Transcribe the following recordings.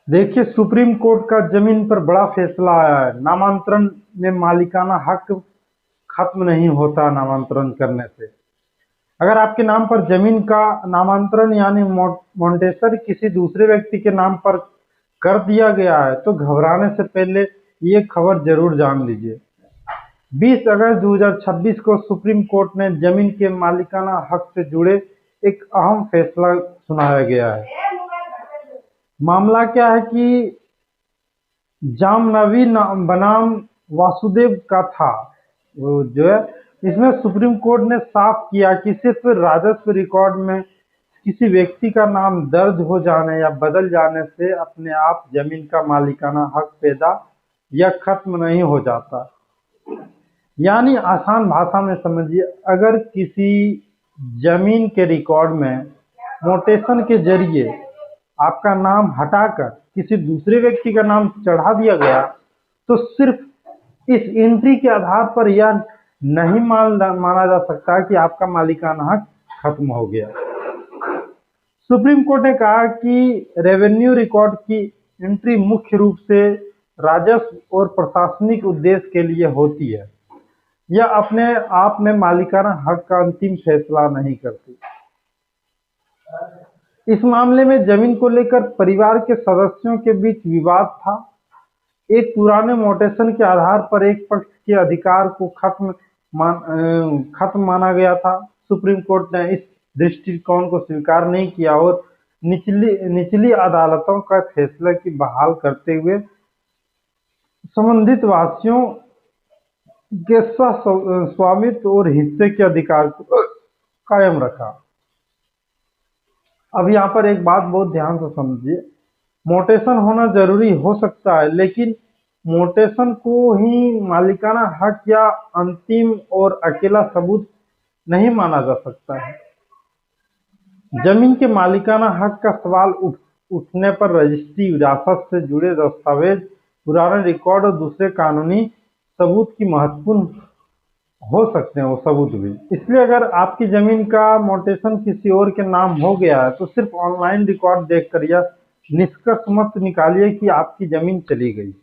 देखिए, supreme court का जमीन पर बड़ा फैसला आया है। नामांतरण में मालिकाना हक खत्म नहीं होता नामांतरण करने से। अगर आपके नाम पर जमीन का नामांतरण यानी मोंटेसर किसी दूसरे व्यक्ति के नाम पर कर दिया गया है तो घबराने से पहले ये खबर जरूर जान लीजिए। 20 अगस्त 2026 को सुप्रीम कोर्ट ने जमीन के मालिकाना हक से जुड़े एक अहम फैसला सुनाया गया है। मामला क्या है कि जामनवी बनाम वासुदेव का था। वो जो है, इसमें सुप्रीम कोर्ट ने साफ किया कि सिर्फ राजस्व रिकॉर्ड में किसी व्यक्ति का नाम दर्ज हो जाने या बदल जाने से अपने आप जमीन का मालिकाना हक पैदा या खत्म नहीं हो जाता। यानी आसान भाषा में समझिए, अगर किसी जमीन के रिकॉर्ड में नोटेशन के जरिए आपका नाम हटाकर किसी दूसरे व्यक्ति का नाम चढ़ा दिया गया तो सिर्फ इस एंट्री के आधार पर यह नहीं माना जा सकता कि आपका मालिकाना हक खत्म हो गया। सुप्रीम कोर्ट ने कहा कि रेवेन्यू रिकॉर्ड की एंट्री मुख्य रूप से राजस्व और प्रशासनिक उद्देश्य के लिए होती है। यह अपने आप में मालिकाना हक का अंतिम फैसला नहीं करती। इस मामले में जमीन को लेकर परिवार के सदस्यों के बीच विवाद था। एक पुराने मोटेशन के आधार पर एक पक्ष के अधिकार को खत्म माना गया था। सुप्रीम कोर्ट ने इस दृष्टिकोण को स्वीकार नहीं किया और निचली अदालतों का फैसला की बहाल करते हुए संबंधित वासियों के स्वामित्व और हिस्से के अधिकार को कायम रखा। अब यहाँ पर एक बात बहुत ध्यान से समझिए, मोटेशन होना जरूरी हो सकता है लेकिन मोटेशन को ही मालिकाना हक या अंतिम और अकेला सबूत नहीं माना जा सकता है। जमीन के मालिकाना हक का सवाल उठने पर रजिस्ट्री, विरासत से जुड़े दस्तावेज, पुराने रिकॉर्ड और दूसरे कानूनी सबूत की महत्वपूर्ण हो सकते हैं वो सबूत भी। इसलिए अगर आपकी जमीन का मोटेशन किसी और के नाम हो गया है तो सिर्फ ऑनलाइन रिकॉर्ड देखकर यह निष्कर्ष मत निकालिए कि आपकी जमीन चली गई।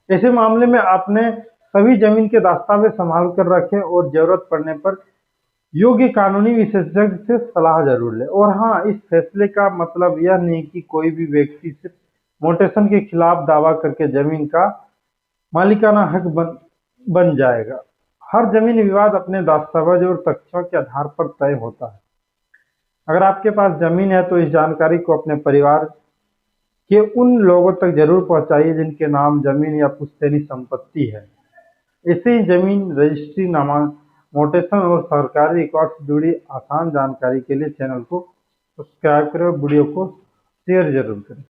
ऐसे मामले में आपने सभी जमीन के दस्तावेज संभाल कर रखें और जरूरत पड़ने पर योग्य कानूनी विशेषज्ञ से सलाह जरूर लें। और हाँ, इस फैसले का मतलब यह नहीं कि कोई भी व्यक्ति सिर्फ मोटेशन के खिलाफ दावा करके जमीन का मालिकाना हक बन जाएगा। हर जमीन विवाद अपने दस्तावेज और तथ्यों के आधार पर तय होता है। अगर आपके पास जमीन है तो इस जानकारी को अपने परिवार के उन लोगों तक जरूर पहुंचाइए जिनके नाम जमीन या पुश्तैनी संपत्ति है। ऐसे ही जमीन रजिस्ट्री, मोटेशन और सरकारी रिकॉर्ड से जुड़ी आसान जानकारी के लिए चैनल को सब्सक्राइब करें और वीडियो को शेयर जरूर करें।